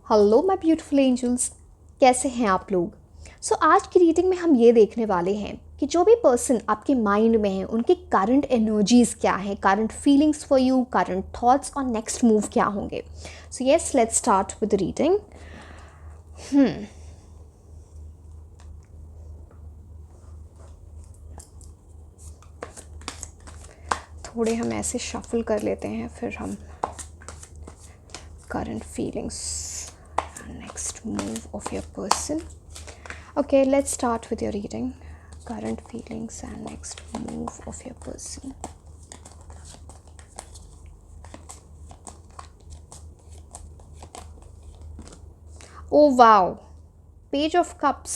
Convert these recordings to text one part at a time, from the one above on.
Hello my beautiful angels, कैसे हैं आप लोग। आज की रीडिंग में हम ये देखने वाले हैं कि जो भी पर्सन आपके माइंड में है उनकी करंट एनर्जीज क्या है, current feelings for you, current thoughts और नेक्स्ट मूव क्या होंगे। Yes, let's start with reading. थोड़े हम ऐसे शफल कर लेते हैं, फिर हम current feelings and next move of your person. Okay, let's start with your reading. Current feelings and next move of your person. Oh wow, Page of Cups,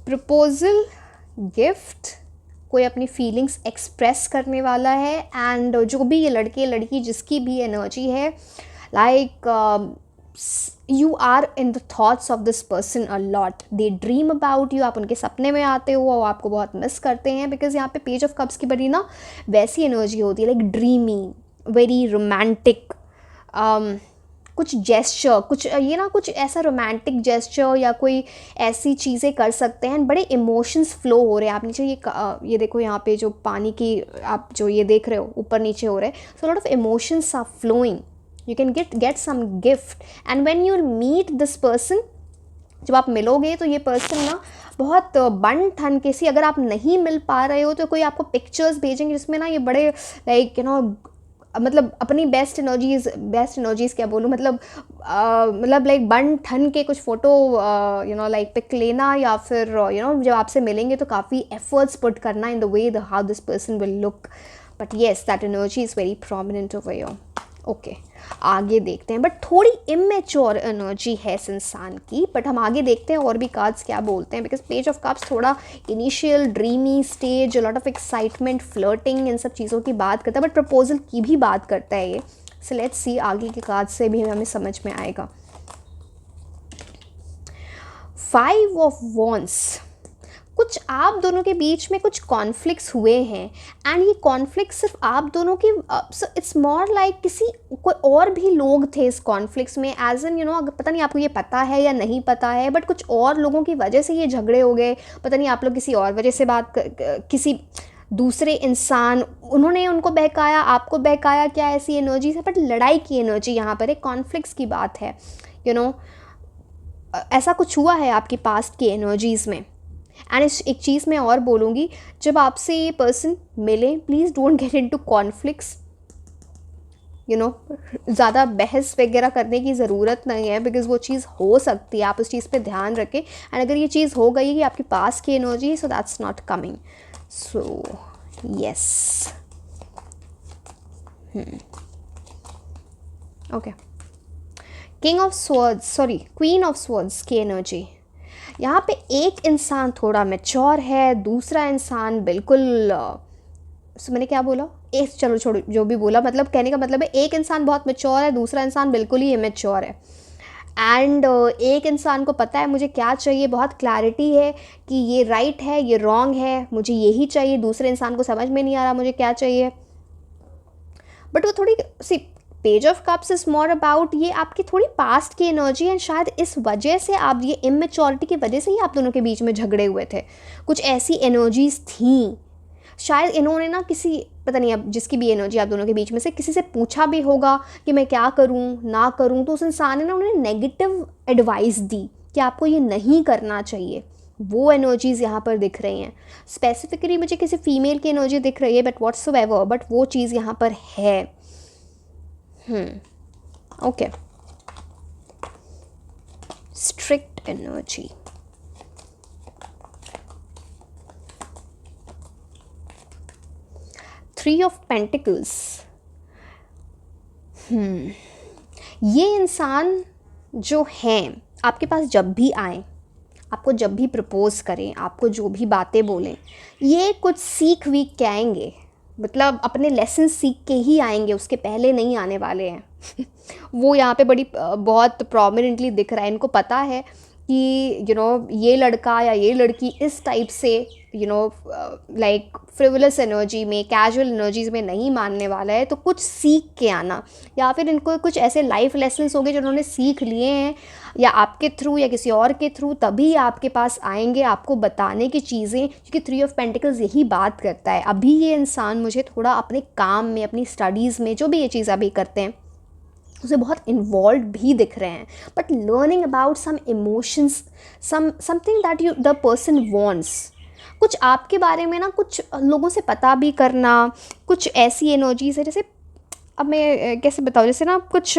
proposal, gift, कोई अपनी फीलिंग्स एक्सप्रेस करने वाला है। And जो भी ये लड़के लड़की जिसकी भी एनर्जी है, like you are in the thoughts of this person a lot, they dream about you, आप उनके सपने में आते हो और आपको बहुत मिस करते हैं। बिकॉज यहाँ पे पेज ऑफ कप्स की बड़ी ना वैसी एनर्जी होती है, लाइक ड्रीमी, वेरी रोमांटिक, कुछ जेस्चर, कुछ ये ना कुछ ऐसा रोमांटिक जेस्चर या कोई ऐसी चीज़ें कर सकते हैं। बड़े इमोशंस फ्लो हो रहे हैं। आप नीचे ये देखो, यहाँ पे जो पानी की आप जो ये देख रहे हो ऊपर नीचे हो रहे हैं, so lot of emotions are flowing. You can get some gift and when you meet this person, जब आप मिलोगे तो ये पर्सन ना बहुत बन ठन के सी, अगर आप नहीं मिल पा रहे हो तो कोई आपको पिक्चर्स भेजेंगे जिसमें ना ये बड़े लाइक मतलब अपनी बेस्ट एनर्जीज़ क्या बोलूँ, मतलब लाइक बन ठन के कुछ फ़ोटो लाइक पिक लेना, या फिर जब आपसे मिलेंगे तो काफ़ी एफर्ट्स पुट करना in the way the how this person will look. But yes, that energy is very prominent over your. Okay, आगे देखते हैं। बट थोड़ी इमेच्योर एनर्जी है इस इंसान की। बट हम आगे देखते हैं और भी कार्ड्स क्या बोलते हैं। बिकॉज पेज ऑफ कप्स थोड़ा initial dreamy stage, lot of excitement, flirting, इन सब चीज़ों की बात करता है। बट प्रपोजल की भी बात करता है ये। सो लेट्स सी, आगे के कार्ड से भी हमें समझ में आएगा। 5 ऑफ वॉन्ड्स, कुछ आप दोनों के बीच में कुछ कॉन्फ्लिक्ट्स हुए हैं। एंड ये कॉन्फ्लिक्ट सिर्फ आप दोनों की, इट्स मोर लाइक किसी कोई और भी लोग थे इस कॉन्फ्लिक्ट्स में, एज एन पता नहीं आपको ये पता है या नहीं पता है, बट कुछ और लोगों की वजह से ये झगड़े हो गए। पता नहीं आप लोग किसी और वजह से किसी दूसरे इंसान, उन्होंने उनको बहकाया, आपको बहकाया, क्या ऐसी एनर्जी है। बट लड़ाई की एनर्जी यहाँ पर एक कॉन्फ्लिक्ट्स की बात है। ऐसा कुछ हुआ है आपकी पास्ट की एनर्जीज़ में। एंड एक चीज़ मैं और बोलूँगी, जब आपसे ये पर्सन मिले, please don't get into conflicts. ज़्यादा बहस वगैरह करने की ज़रूरत नहीं है, बिकॉज वो चीज़ हो सकती है, आप उस चीज़ पे ध्यान रखें। एंड अगर ये चीज़ हो गई कि आपके पास की एनर्जी है, so that's not coming. So yes, okay. King of swords, queen of swords की एनर्जी। यहाँ पे एक इंसान थोड़ा मैच्योर है, दूसरा इंसान बिल्कुल मैंने क्या बोला, एक चलो छोड़ो, जो भी बोला, मतलब कहने का मतलब है एक इंसान बहुत मैच्योर है, दूसरा इंसान बिल्कुल ही इमेच्योर है। एंड एक इंसान को पता है मुझे क्या चाहिए, बहुत क्लैरिटी है कि ये राइट है, ये रॉन्ग है, मुझे यही चाहिए। दूसरे इंसान को समझ में नहीं आ रहा मुझे क्या चाहिए। बट वो थोड़ी सी, page of cups is more about ये आपकी थोड़ी पास्ट की एनर्जी है। शायद इस वजह से आप ये इमेच्योरिटी की वजह से ही आप दोनों के बीच में झगड़े हुए थे। कुछ ऐसी एनर्जीज थी। शायद इन्होंने ना किसी, पता नहीं अब जिसकी भी एनर्जी आप दोनों के बीच में से, किसी से पूछा भी होगा कि मैं क्या करूं ना करूं, तो उस इंसान ने ना उन्हें नेगेटिव एडवाइस दी कि आपको ये नहीं करना चाहिए। वो एनर्जीज़ यहाँ पर दिख रही हैं। स्पेसिफिकली मुझे किसी फीमेल की एनर्जी दिख रही है, बट व्हाट्सएवर, बट वो चीज़ यहाँ पर है। Okay, strict energy. Three of pentacles. ये इंसान जो हैं आपके पास जब भी आए, आपको जब भी प्रपोज करें, आपको जो भी बातें बोलें, ये कुछ सीख वीख के आएंगे, मतलब अपने लेसन सीख के ही आएंगे, उसके पहले नहीं आने वाले हैं। वो यहाँ पे बहुत प्रोमिनेंटली दिख रहा है। इनको पता है कि ये लड़का या ये लड़की इस टाइप से you know like frivolous energy में, कैजुअल एनर्जीज में नहीं मानने वाला है, तो कुछ सीख के आना, या फिर इनको कुछ ऐसे लाइफ लेसन्स होंगे जो उन्होंने सीख लिए हैं, या आपके थ्रू या किसी और के थ्रू, तभी आपके पास आएंगे आपको बताने की चीज़ें, क्योंकि 3 ऑफ पेंटिकल्स यही बात करता है। अभी ये इंसान मुझे थोड़ा अपने काम में, अपनी स्टडीज़ में, जो भी ये चीज़ अभी करते हैं, उसे बहुत इन्वॉल्व भी दिख रहे हैं, but learning about some emotions, something that you the person wants, कुछ आपके बारे में ना कुछ लोगों से पता भी करना, कुछ ऐसी एनर्जीज है, जैसे अब मैं कैसे बताऊँ, जैसे ना कुछ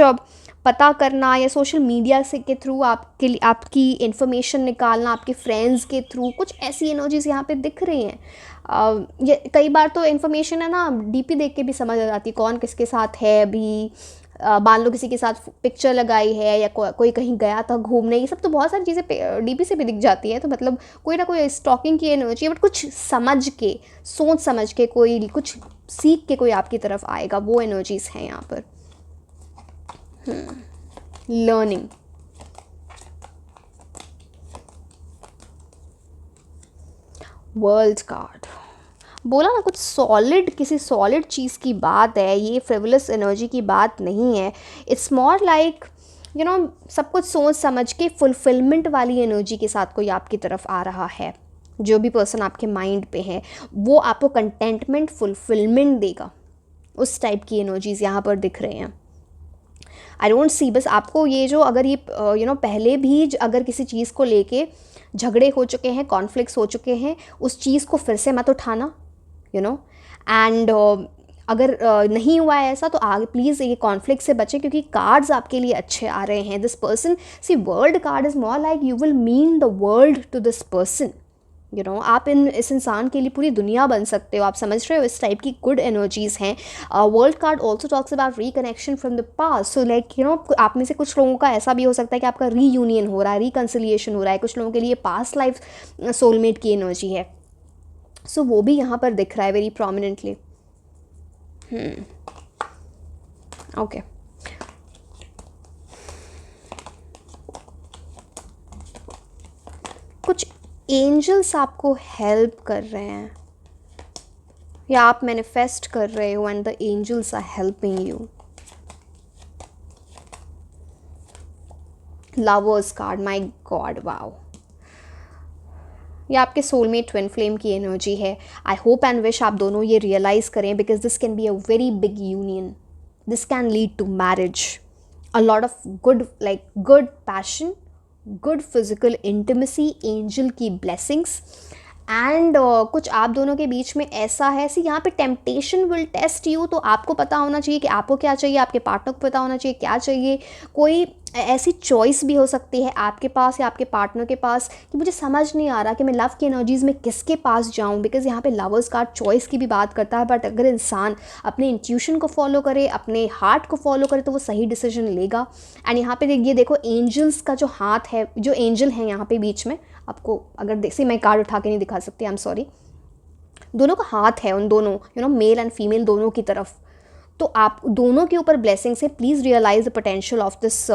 पता करना, या सोशल मीडिया से के थ्रू आपके लिए आपकी इन्फॉर्मेशन निकालना, आपके फ्रेंड्स के थ्रू, कुछ ऐसी एनर्जीज यहाँ पे दिख रही हैं। ये कई बार तो इन्फॉर्मेशन है ना, डीपी देख के भी समझ आ जाती है कौन किसके साथ है अभी। मान लो किसी के साथ पिक्चर लगाई है, या कोई कहीं गया था घूमने, ये सब तो बहुत सारी चीज़ें डीपी से भी दिख जाती है। तो मतलब कोई ना कोई स्टॉकिंग की एनर्जी है, बट कुछ समझ के, सोच समझ के, कोई कुछ सीख के कोई आपकी तरफ आएगा, वो एनर्जीज हैं यहाँ पर। लर्निंग, वर्ल्ड कार्ड बोला ना, कुछ सॉलिड, किसी सॉलिड चीज़ की बात है, ये फ्रिवलस एनर्जी की बात नहीं है। It's more like you know सब कुछ सोच समझ के फुलफिलमेंट वाली एनर्जी के साथ कोई आपकी तरफ आ रहा है। जो भी पर्सन आपके माइंड पे है वो आपको कंटेंटमेंट, फुलफिलमेंट देगा, उस टाइप की एनर्जीज़ यहाँ पर दिख रहे हैं। आई डोंट सी, बस आपको ये जो, अगर ये पहले भी अगर किसी चीज़ को लेके झगड़े हो चुके हैं, कॉन्फ्लिक्ट्स हो चुके हैं, उस चीज़ को फिर से मत उठाना, एंड अगर नहीं हुआ है ऐसा, तो आगे प्लीज़ ये कॉन्फ्लिक्ट से बचें, क्योंकि कार्ड्स आपके लिए अच्छे आ रहे हैं। This person, see world card is more like you will mean the world to this person, आप इस इंसान के लिए पूरी दुनिया बन सकते हो, आप समझ रहे हो, इस टाइप की गुड एनर्जीज़ हैं। World card also talks about reconnection from the past, so like आप में से कुछ लोगों का ऐसा भी हो सकता है कि आपका रीयूनियन हो रहा है, रिकन्सिलिएशन हो रहा है। कुछ लोगों के लिए पास्ट लाइफ सोलमेट की एनर्जी है, सो वो भी यहाँ पर दिख रहा है वेरी प्रोमिनेंटली। ओके, कुछ एंजल्स आपको हेल्प कर रहे हैं, या आप मैनिफेस्ट कर रहे हो and the angels are helping you. Lovers card, my god, wow, ये आपके सोलमेट ट्विन फ्लेम की एनर्जी है। आई होप एंड विश आप दोनों ये रियलाइज़ करें, because this can be a very big union, this can lead to marriage, a lot of good, like good passion, good physical intimacy, angel की blessings, and कुछ आप दोनों के बीच में ऐसा है, सी यहाँ पे टेम्पटेशन विल टेस्ट यू, तो आपको पता होना चाहिए कि आपको क्या चाहिए, आपके पार्टनर को पता होना चाहिए क्या चाहिए। कोई ऐसी चॉइस भी हो सकती है आपके पास या आपके पार्टनर के पास कि मुझे समझ नहीं आ रहा कि मैं लव की एनर्जीज़ में किसके पास जाऊँ, बिकॉज यहाँ पे लवर्स कार्ड चॉइस की भी बात करता है। बट अगर इंसान अपने इंट्यूशन को फॉलो करे, अपने हार्ट को फॉलो करे, तो वो सही डिसीजन लेगा। एंड यहाँ पे ये देखो, एंजल्स का जो हाथ है, जो एंजल है यहाँ पे बीच में, आपको अगर देखिए, मैं कार्ड उठा के नहीं दिखा सकती, आई एम सॉरी, दोनों का हाथ है उन दोनों, मेल एंड फीमेल दोनों की तरफ, तो आप दोनों के ऊपर ब्लेसिंग से please realize the potential of this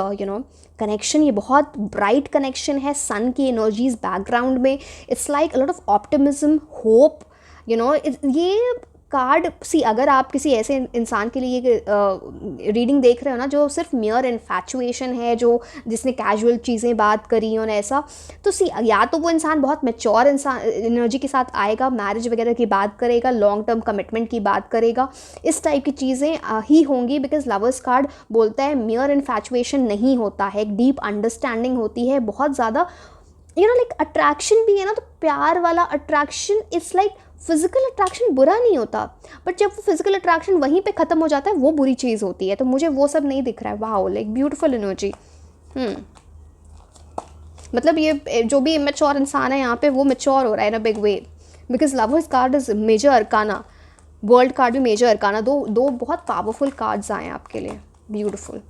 connection. ये बहुत ब्राइट कनेक्शन है, सन की एनर्जीज बैकग्राउंड में, it's like a lot of optimism, hope, ये कार्ड, सी अगर आप किसी ऐसे इंसान के लिए रीडिंग देख रहे हो ना जो सिर्फ मियर इन्फैचुएशन है, जिसने कैजुअल चीज़ें बात करी और ऐसा, तो सी या तो वो इंसान बहुत मैच्योर इंसान एनर्जी के साथ आएगा, मैरिज वगैरह की बात करेगा, लॉन्ग टर्म कमिटमेंट की बात करेगा, इस टाइप की चीज़ें ही होंगी। बिकॉज लवर्स कार्ड बोलता है मियर इन्फैचुएशन नहीं होता है, एक डीप अंडरस्टैंडिंग होती है, बहुत ज़्यादा लाइक अट्रैक्शन भी है ना, तो प्यार वाला attraction, it's like physical attraction बुरा नहीं होता, बट जब वो फिजिकल अट्रैक्शन वहीं पे ख़त्म हो जाता है वो बुरी चीज़ होती है। तो मुझे वो सब नहीं दिख रहा है। Wow, like beautiful energy. मतलब ये जो भी इमेच्योर इंसान है यहाँ पे, वो मैच्योर हो रहा है in a big way, because lovers card is major arcana, world card भी मेजर अरकाना, दो बहुत पावरफुल कार्ड्स आए हैं आपके लिए, ब्यूटीफुल।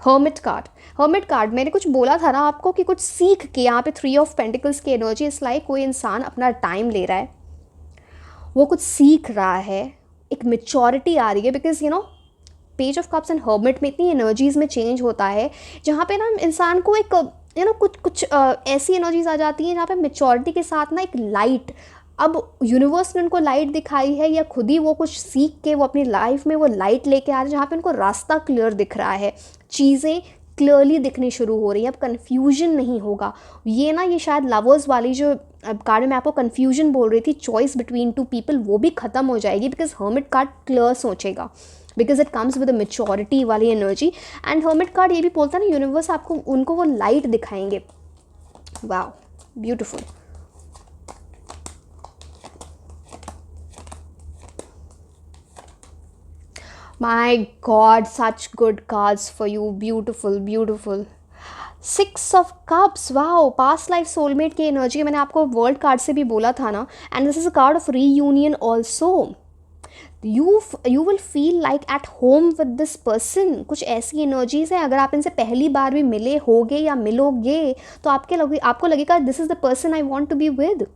हर्मिट कार्ड मैंने कुछ बोला था ना आपको कि कुछ सीख के, यहाँ पे 3 ऑफ पेंटिकल्स की एनर्जी, इस लाइक कोई इंसान अपना टाइम ले रहा है, वो कुछ सीख रहा है, एक मेच्योरिटी आ रही है, because page of cups and hermit में इतनी एनर्जीज़ में चेंज होता है जहाँ पे ना इंसान को एक कुछ कुछ ऐसी एनर्जीज आ जाती हैं जहाँ पे मेच्योरिटी के साथ ना एक लाइट, अब यूनिवर्स ने उनको लाइट दिखाई है या खुद ही वो कुछ सीख के वो अपनी लाइफ में वो लाइट लेके आ रहे हैं, जहाँ पे उनको रास्ता क्लियर दिख रहा है, चीज़ें क्लियरली दिखनी शुरू हो रही है, अब कन्फ्यूजन नहीं होगा। ये ना, ये शायद लवर्स वाली जो कार्ड में मैं आपको कन्फ्यूजन बोल रही थी, चॉइस बिटवीन टू पीपल, वो भी ख़त्म हो जाएगी, बिकॉज हर्मिट कार्ड क्लियर सोचेगा, because it comes with a maturity वाली एनर्जी। एंड हर्मिट कार्ड ये भी बोलता है ना, यूनिवर्स आपको उनको वो लाइट दिखाएंगे। Wow, beautiful. My God, such good cards for you. Beautiful, beautiful. 6 of Cups. Wow, past life soulmate की एनर्जी, मैंने आपको वर्ल्ड कार्ड से भी बोला था ना। And this is a card of reunion also. You will feel like at home with this person. कुछ ऐसी एनर्जीज हैं, अगर आप इनसे पहली बार भी मिले होगे या मिलोगे तो आपको लगेगा this is the person I want to be with.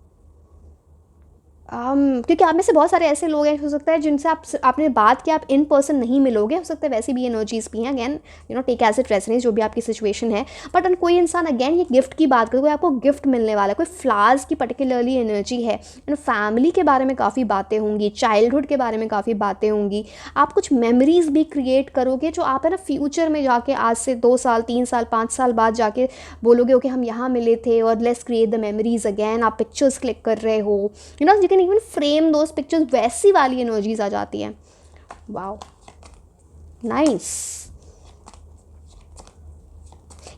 क्योंकि आप में से बहुत सारे ऐसे लोग हैं, हो सकता है जिनसे आपने बात किया, आप इन पर्सन नहीं मिलोगे, हो सकता है वैसी भी एनर्जीज भी हैं। Again take as it resonates, जो भी आपकी सिचुएशन है। बट कोई इंसान, अगेन ये गिफ्ट की बात करें, कोई आपको गिफ्ट मिलने वाला है, कोई फ्लावर्स की पर्टिकुलरली एनर्जी है। फैमिली के बारे में काफ़ी बातें होंगी, चाइल्डहुड के बारे में काफ़ी बातें होंगी। आप कुछ मेमोरीज भी क्रिएट करोगे जो आप है ना फ्यूचर में जाके, आज से 2 साल 3 साल 5 साल बाद जाके बोलोगे ओके हम यहाँ मिले थे और let's create the memories again. आप पिक्चर्स क्लिक कर रहे हो, you can even frame those pictures, वैसी वाली एनर्जीज आ जाती हैं। Wow, nice.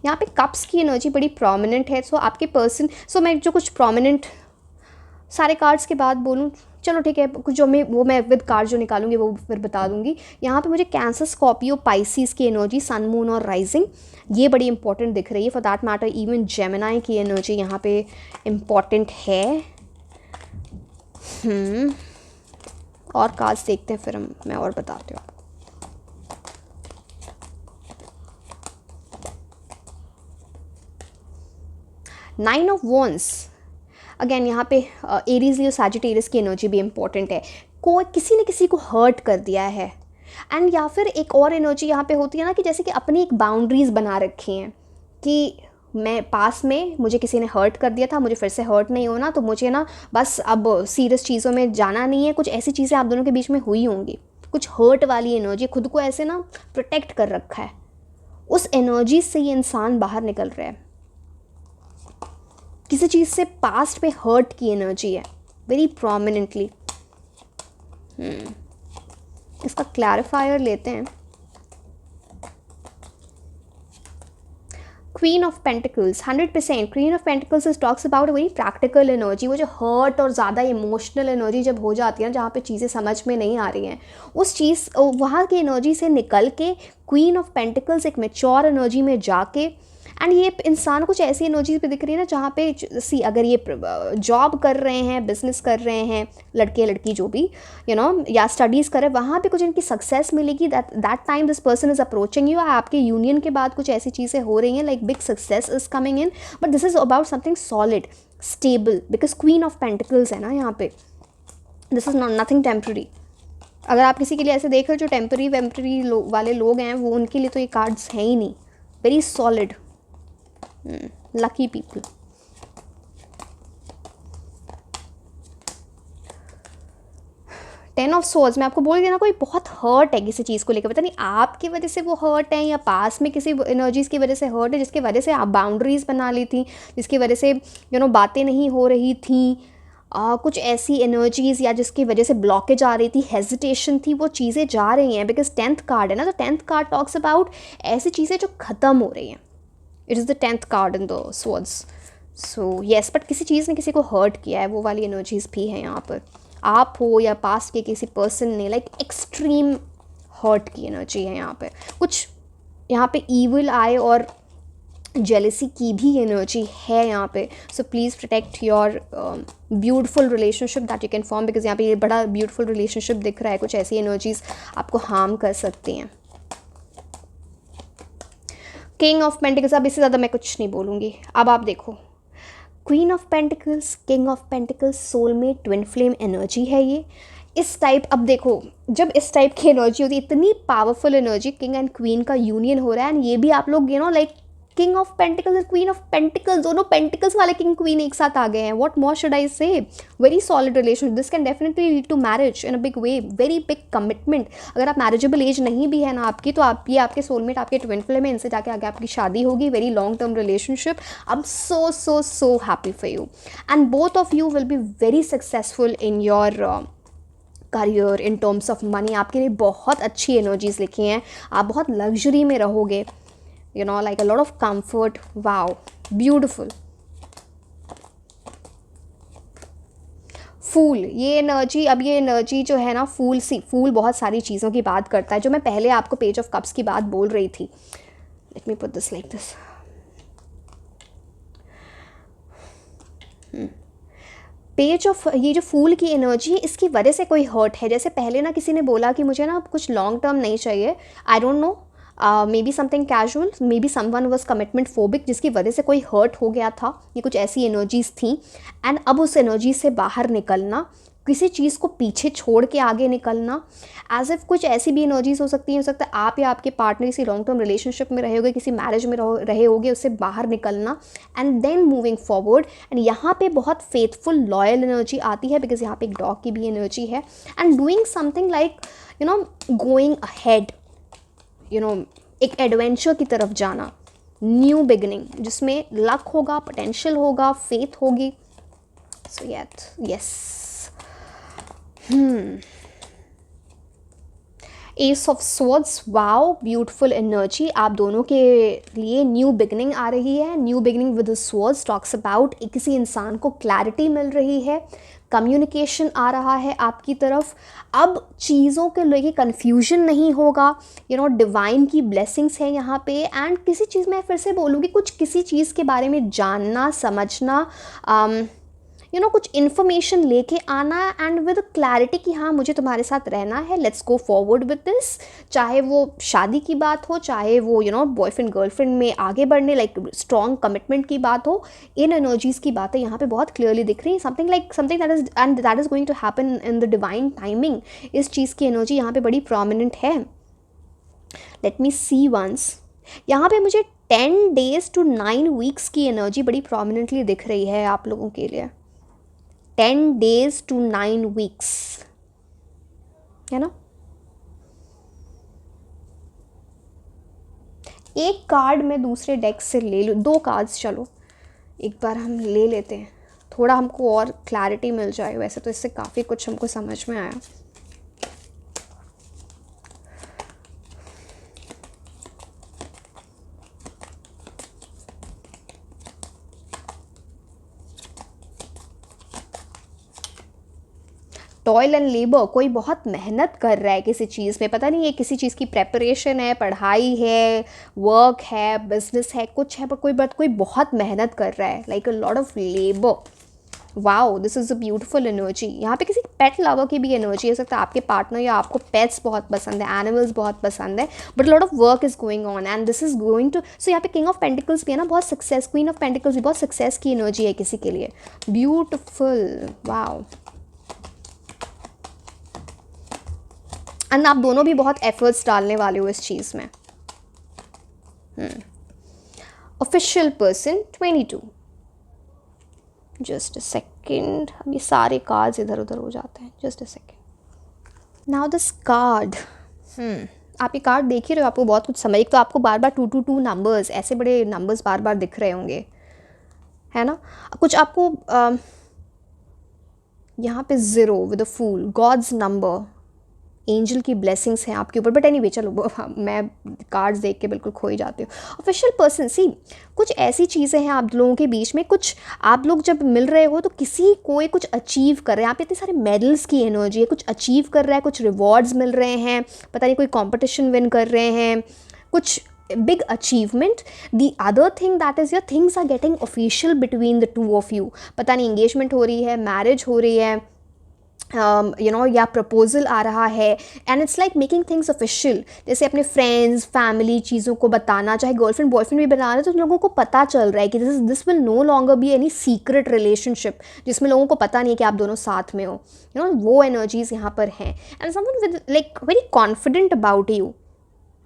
यहाँ पे कप्स की एनर्जी बड़ी प्रोमिनेंट है। सो आपके पर्सन, मैं जो कुछ प्रोमिनेंट सारे कार्ड्स के बाद बोलूँ, चलो ठीक है, कुछ जो मैं विद कार्ड जो निकालूंगी वो फिर बता दूंगी। यहाँ पे मुझे कैंसर, स्कॉर्पियो, पाइसिस की एनर्जी, सन, मून और राइजिंग, ये बड़ी इंपॉर्टेंट दिख रही है। For that matter even Gemini की एनर्जी यहाँ पे इम्पॉर्टेंट है। और कार्ड्स देखते हैं, फिर मैं और बताती हूँ। नाइन ऑफ वॉन्ड्स, अगेन यहाँ पे एरीज लियो सैजिटेरियस की एनर्जी भी इंपॉर्टेंट है। किसी ने किसी को हर्ट कर दिया है। एंड या फिर एक और एनर्जी यहाँ पे होती है ना, कि जैसे कि अपनी एक बाउंड्रीज बना रखी हैं कि मैं पास में मुझे किसी ने हर्ट कर दिया था, मुझे फिर से हर्ट नहीं होना, तो मुझे ना बस अब सीरियस चीज़ों में जाना नहीं है। कुछ ऐसी चीज़ें आप दोनों के बीच में हुई होंगी, कुछ हर्ट वाली एनर्जी, खुद को ऐसे ना प्रोटेक्ट कर रखा है, उस एनर्जी से ये इंसान बाहर निकल रहा है। किसी चीज़ से पास्ट पे हर्ट की एनर्जी है वेरी प्रोमिनेंटली। इसका क्लैरिफायर लेते हैं। Queen of pentacles, 100%। Queen of pentacles is talks about a very practical energy. वो जो हर्ट और ज़्यादा इमोशनल एनर्जी जब हो जाती है ना, जहाँ पे चीज़ें समझ में नहीं आ रही हैं, उस चीज़ वहाँ की एनर्जी से निकल के क्वीन ऑफ पेंटिकल्स एक मैच्योर एनर्जी में जाके, एंड ये इंसान कुछ ऐसी एनर्जीज पे दिख रही है ना, जहाँ पे अगर ये जॉब कर रहे हैं, बिजनेस कर रहे हैं, लड़के लड़की जो भी या स्टडीज़ कर रहे हैं, वहाँ पे कुछ इनकी सक्सेस मिलेगी। That time this person is approaching you. आपके यूनियन के बाद कुछ ऐसी चीज़ें हो रही हैं, like big success is coming in, but this is about something solid, stable, because queen of pentacles है ना यहाँ पे। This is not nothing temporary. अगर आप किसी के लिए ऐसे देख रहे हो जो टेम्प्रेरी वाले लोग हैं, वो उनके लिए तो ये कार्ड्स हैं ही नहीं। Very solid, lucky people. Ten of swords, मैं आपको बोल रही थी ना, कोई बहुत हर्ट है किसी चीज़ को लेकर, पता नहीं आपकी वजह से वो हर्ट है या पास में किसी एनर्जीज़ की वजह से हर्ट है, जिसकी वजह से आप बाउंड्रीज बना ली थी, जिसकी वजह से बातें नहीं हो रही थी। कुछ ऐसी एनर्जीज़ या जिसकी वजह से ब्लॉकेज आ रही थी, हेजिटेशन थी, वो चीज़ें जा रही हैं। बिकॉज 10th कार्ड है ना, तो 10th कार्ड टॉक्स अबाउट ऐसी चीज़ें जो ख़त्म हो रही हैं। It is the 10th card in the swords. So yes, but किसी चीज़ ने किसी को हर्ट किया है, वो वाली एनर्जीज़ भी हैं यहाँ पर। आप हो या पास के किसी पर्सन ने लाइक एक्सट्रीम हर्ट की एनर्जी है यहाँ पे। कुछ यहाँ पे ईविल आए और जेलसी की भी एनर्जी है यहाँ पे। So please protect your beautiful relationship that you can form, because यहाँ पे ये बड़ा ब्यूटिफुल रिलेशनशिप दिख रहा है। कुछ ऐसी एनर्जीज आपको हार्म कर सकती हैं। किंग ऑफ पेंटिकल्स, अब इससे ज़्यादा मैं कुछ नहीं बोलूँगी। अब आप देखो, queen of pentacles, king of pentacles, soulmate, twin flame energy है ये। इस टाइप, अब देखो जब इस टाइप की एनर्जी होती है, इतनी powerful energy, king and queen का यूनियन हो रहा है, एंड ये भी आप लोग लाइक किंग ऑफ पेंटिकल्स और क्वीन ऑफ पेंटिकल्स, दोनों पेंटिकल्स वाले किंग क्वीन एक साथ आ गए हैं. What more should I say. Very solid relation. This can definitely lead to marriage in a big way. Very big commitment. अगर आप marriageable age नहीं भी है ना आपकी, तो आप ये आपके सोलमेट, आपके ट्विन फ्लेम है, इनसे जाके आगे आपकी शादी होगी. Very long term relationship. I am so so so happy for you and both of you will be very successful in your career in terms of money. आपके लिए बहुत अच्छी एनर्जीज लिखी हैं. आप बहुत लग्जरी में रहोगे. You know, like a lot of comfort. Wow, beautiful. फूल, ये एनर्जी, अब ये एनर्जी जो है ना, फूल बहुत सारी चीज़ों की बात करता है. जो मैं पहले आपको पेज ऑफ कप्स की बात बोल रही थी. Let me put this like this. Page of, ये जो फूल की एनर्जी है, इसकी वजह से कोई हर्ट है. जैसे पहले ना किसी ने बोला कि मुझे ना कुछ लॉन्ग टर्म नहीं चाहिए. I don't know, may be something casual, may be someone was commitment phobic, जिसकी वजह से कोई हर्ट हो गया था. ये कुछ ऐसी एनर्जीज थी. एंड अब उस एनर्जी से बाहर निकलना, किसी चीज़ को पीछे छोड़ के आगे निकलना. एज इफ कुछ ऐसी भी एनर्जीज हो सकती हैं. हो सकता है आप या आपके पार्टनर किसी लॉन्ग टर्म रिलेशनशिप में रहे होगे, किसी मैरिज में रहे होगे, उससे बाहर निकलना and then moving forward. And यहाँ पे बहुत फेथफुल लॉयल एनर्जी आती है, बिकॉज यहाँ पे एक डॉग की भी एनर्जी है. And doing something like you know going ahead, you know, एक एडवेंचर की तरफ जाना. न्यू बिगिनिंग, जिसमें लक होगा, पोटेंशियल होगा, फेथ होगी. So yes. S of swords. Wow, beautiful energy. आप दोनों के लिए न्यू बिगिनिंग आ रही है. New beginning with the swords talks about किसी इंसान को क्लैरिटी मिल रही है, कम्युनिकेशन आ रहा है आपकी तरफ. अब चीज़ों के लेके कन्फ्यूजन नहीं होगा. यू नो, डिवाइन की ब्लेसिंग्स है यहाँ पे. एंड किसी चीज़, मैं फिर से बोलूँगी, किसी चीज़ के बारे में जानना, समझना, यू नो, कुछ इन्फॉर्मेशन लेके आना एंड विद क्लैरिटी कि हाँ, मुझे तुम्हारे साथ रहना है. Let's go forward with this. चाहे वो शादी की बात हो, चाहे वो यू नो बॉयफ्रेंड गर्लफ्रेंड में आगे बढ़ने, लाइक स्ट्रॉन्ग कमिटमेंट की बात हो. इन एनर्जीज़ की बातें यहाँ पे बहुत क्लियरली दिख रही है. Something that is going to happen in the divine timing. इस चीज़ की एनर्जी यहाँ पे बड़ी प्रोमिनेंट है. Let me see once. यहाँ पे मुझे 10 days to 9 weeks की एनर्जी बड़ी प्रोमिनेंटली दिख रही है आप लोगों के लिए. 10 days to 9 weeks, है ना. एक कार्ड मैं दूसरे डेक से ले लूँ. 2 कार्ड्स चलो एक बार हम ले लेते हैं, थोड़ा हमको और क्लैरिटी मिल जाए. वैसे तो इससे काफ़ी कुछ हमको समझ में आया. टॉयल एंड लेबर, कोई बहुत मेहनत कर रहा है किसी चीज़ में. पता नहीं ये किसी चीज़ की प्रेपरेशन है, पढ़ाई है, वर्क है, बिजनेस है, कुछ है, पर कोई बहुत मेहनत कर रहा है. Like a lot of labour. Wow, this is a beautiful energy. यहाँ पे किसी पेट लवर की भी एनर्जी हो सकता है. आपके पार्टनर या आपको पेट्स बहुत पसंद है, एनिमल्स बहुत पसंद है, but lot of work is going on and this is going to. So यहाँ पे किंग ऑफ पेंटिकल्स भी है ना, बहुत सक्सेस. क्वीन ऑफ पेंटिकल्स भी बहुत सक्सेस की एनर्जी है किसी के लिए. ब्यूटिफुल. वाओ. एंड आप दोनों भी बहुत एफर्ट्स डालने वाले हो इस चीज़ में. Official person 22. Just a second. अब ये सारे कार्ड्स इधर उधर हो जाते हैं. Just a second. Now this card. आप ये कार्ड देख ही रहे हो, आपको बहुत कुछ समझ. तो आपको बार बार 222 नंबर्स, ऐसे बड़े नंबर्स बार बार दिख रहे होंगे, है ना. कुछ आपको यहाँ पे 0 with a fool, God's number, angel की ब्लेसिंग्स हैं आपके ऊपर. बट एनीवे, चलो मैं कार्ड्स देख के बिल्कुल खो ही जाती हूँ. Official person. सी, कुछ ऐसी चीज़ें हैं आप लोगों के बीच में. कुछ आप लोग जब मिल रहे हो तो किसी कोई कुछ अचीव कर रहे हैं. यहाँ पे इतने सारे मेडल्स की एनर्जी है. कुछ अचीव कर रहा है, कुछ रिवॉर्ड्स मिल रहे हैं, पता नहीं कोई कॉम्पिटिशन विन कर रहे हैं, कुछ big achievement. The other thing that is your things are getting official between the two of you. पता नहीं engagement हो रही है, marriage हो रही है, यू नो, या प्रपोजल आ रहा है. And it's like making things official. जैसे अपने फ्रेंड्स, फैमिली, चीज़ों को बताना, चाहे गर्लफ्रेंड बॉयफ्रेंड भी बना रहे हैं, तो लोगों को पता चल रहा है कि this will no longer be any secret relationship, जिसमें लोगों को पता नहीं कि आप दोनों साथ में हो. यू नो, वो एनर्जीज यहाँ पर हैं. And someone with like very confident about you.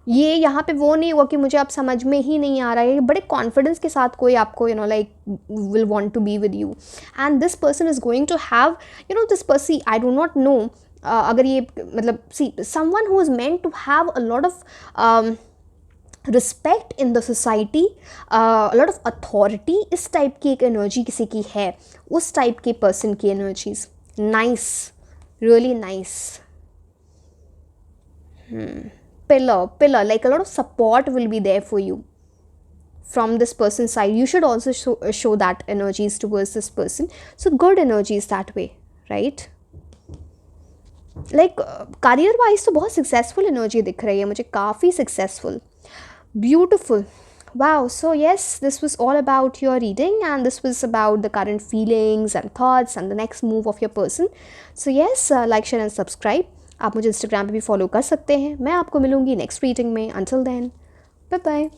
ये यहाँ पे वो नहीं हुआ कि मुझे अब समझ में ही नहीं आ रहा है, बड़े कॉन्फिडेंस के साथ कोई आपको like will want to be with you, and this person is going to have this person, I do not know अगर ये मतलब see someone who is meant to have a lot of respect in the society, lot of authority, इस type की एक energy किसी की है, उस टाइप के पर्सन की energies. Nice, really nice. Pillar, like a lot of support will be there for you from this person's side. You should also show that energies towards this person. So good energies that way, right? Like career wise तो बहुत successful energy दिख रही है मुझे, काफ़ी successful, beautiful. Wow, so yes, this was all about your reading, and this was about the current feelings and thoughts and the next move of your person. So yes, like, share and subscribe. आप मुझे Instagram पे भी follow कर सकते हैं. मैं आपको मिलूँगी नेक्स्ट रीडिंग में. Until then, bye bye.